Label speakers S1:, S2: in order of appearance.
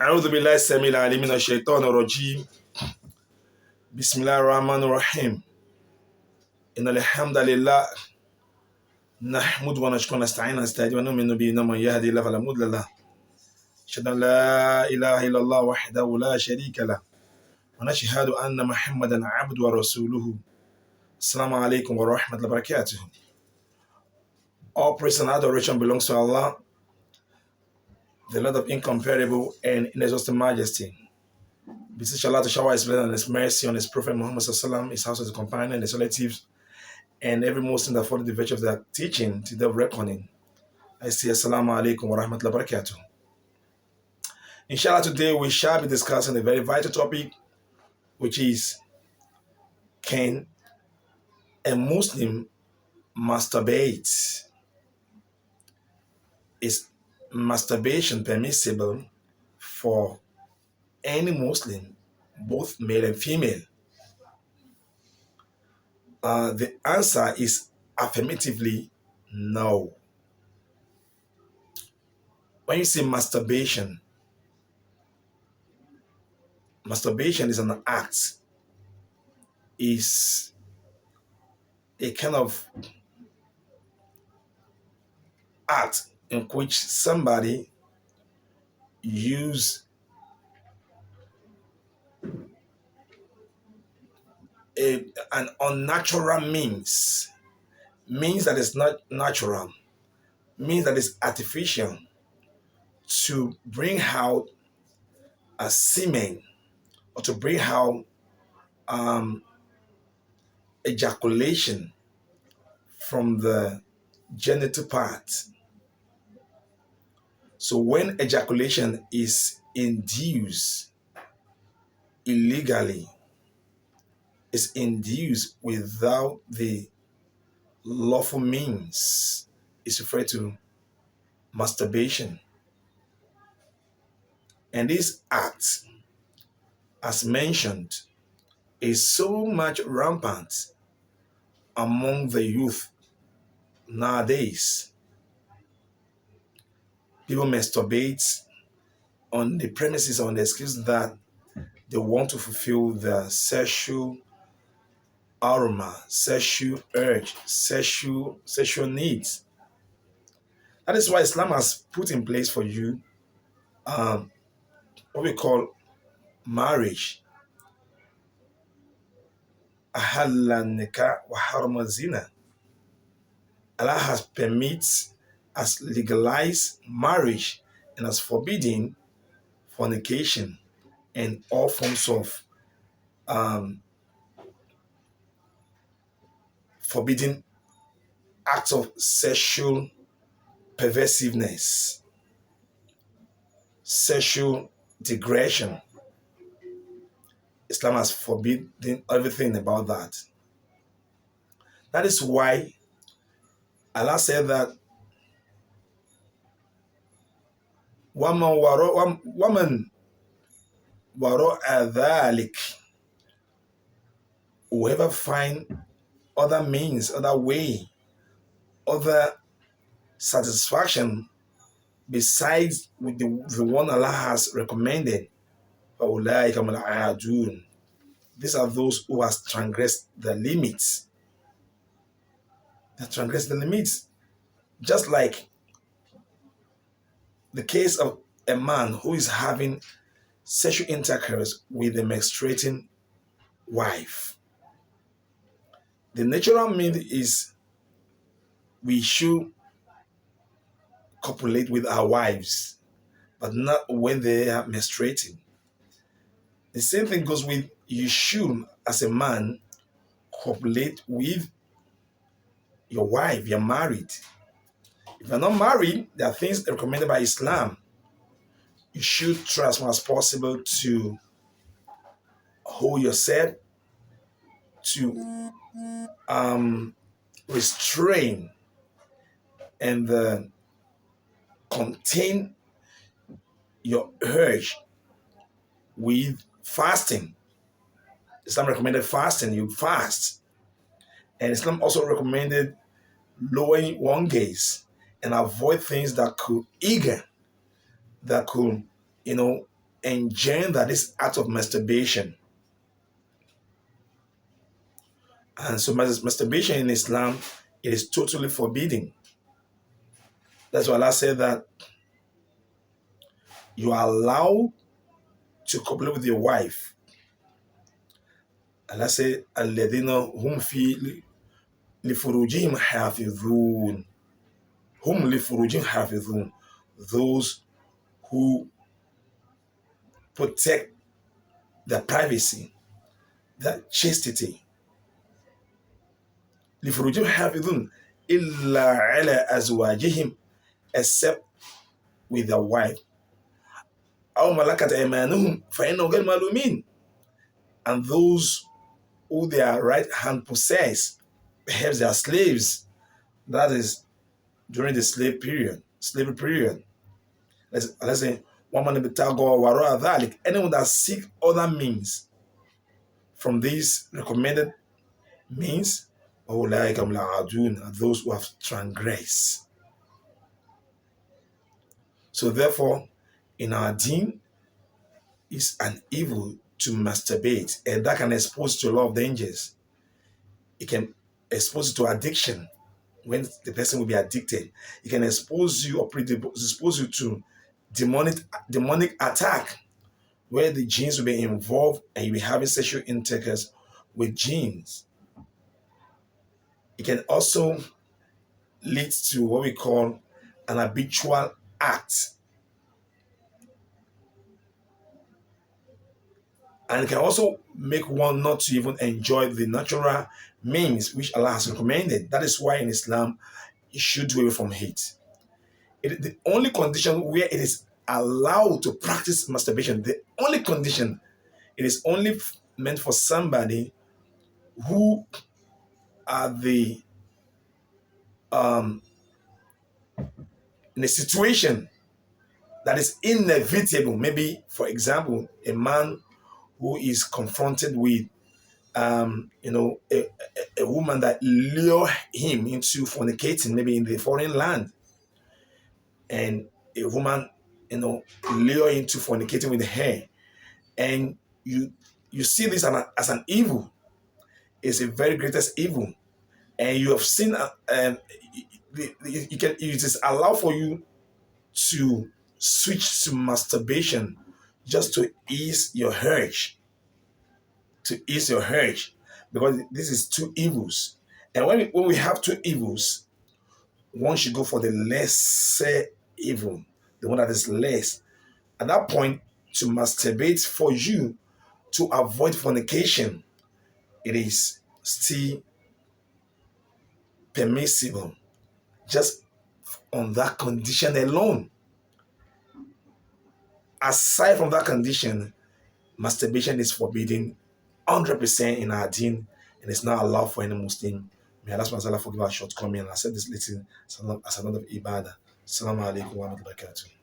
S1: أعوذ بالله السميع العليم من الشيطان الرجيم. بسم الله الرحمن الرحيم. إن الحمد لله نحمد ونشكر ونستعين ونستهدي ونؤمن به من يهدي الله فلا مضل له. أشهد أن لا إله إلا الله وحده لا شريك له ونشهد أن محمدا عبده ورسوله. السلام عليكم ورحمة الله وبركاته. All praise and adoration belongs to Allah, the Lord of incomparable and inexhaustible majesty. Beseech Allah to shower His blessing and His mercy on His Prophet Muhammad Sallallahu His house, His companion, and His relatives, and every Muslim that followed the virtue of their teaching to the reckoning. I say Assalamu alaikum wa rahmatullahi wa barakatuh. Inshallah, today we shall be discussing a very vital topic, which is, can a Muslim masturbate? Is masturbation permissible for any Muslim, both male and female? The answer is affirmatively no. When you say masturbation is an act, is a kind of act in which somebody use an unnatural means that is not natural, means that is artificial, to bring out a semen or to bring out ejaculation from the genital part. So when ejaculation is induced illegally, is induced without the lawful means, is referred to masturbation. And this act, as mentioned, is so much rampant among the youth nowadays. People masturbate on the premises, on the excuse that they want to fulfill their sexual aroma, sexual urge, sexual needs. That is why Islam has put in place for you what we call marriage. Halal wa Haram zina. Allah has has legalized marriage and has forbidden fornication and all forms of forbidden acts of sexual perversiveness, sexual degradation. Islam has forbidden everything about that. That is why Allah said that woman waro adhalik, whoever find other means, other way, other satisfaction besides with the one Allah has recommended, these are those who has transgressed the limits. They transgress the limits. Just like the case of a man who is having sexual intercourse with a menstruating wife. The natural mean is we should copulate with our wives, but not when they are menstruating. The same thing goes with you should, as a man, copulate with your wife. You're married. If you're not married, there are things recommended by Islam. You should try as much as possible to hold yourself, to restrain and contain your urge with fasting. Islam recommended fasting. You fast. And Islam also recommended lowering one gaze and avoid things that could engender this act of masturbation. And so masturbation in Islam, it is totally forbidden. That's why Allah said that you are allowed to copulate with your wife. Allah said, "Alladhina hum fi lifurujihim hafidhun." Hum lifurujihim hafidhun. Those who protect their privacy, their chastity. لفروجهم حافظون إلا على أزواجهم, except with their wife. أو ملكت أيمانهم فإنهم غير ملومين. And those who their right hand possess, perhaps they are slaves. That is during the slavery period. Let's say, woman anyone that seek other means from these recommended means, are those who have transgressed. So therefore, in our deen, it's an evil to masturbate, and that can expose to a lot of dangers. It can expose you to addiction when the person will be addicted. It can expose you or predispose you to demonic attack, where the genes will be involved and you'll be having sexual intercourse with genes. It can also lead to what we call an habitual act. And it can also make one not to even enjoy the natural means which Allah has recommended. That is why in Islam, you should do away from hate. The only condition where it is allowed to practice masturbation, the only condition, it is only meant for somebody who are in a situation that is inevitable. Maybe, for example, a man who is confronted with a woman that lure him into fornicating, maybe in the foreign land, and a woman, lure into fornicating with her, and you see this as an evil. It's a very greatest evil, and you have seen, it is allowed for you to switch to masturbation just to ease your urge, because this is two evils. And when we have two evils, one should go for the lesser evil, the one that is less. At that point, to masturbate for you to avoid fornication, it is still permissible, just on that condition alone. Aside from that condition, masturbation is forbidden 100% in our deen, and it's not allowed for any Muslim. May Allah subhanahu wa ta'ala forgive our shortcoming and accept this little as another ibadah. Assalamu alaikum wa rahmatullahi wa barakatuh.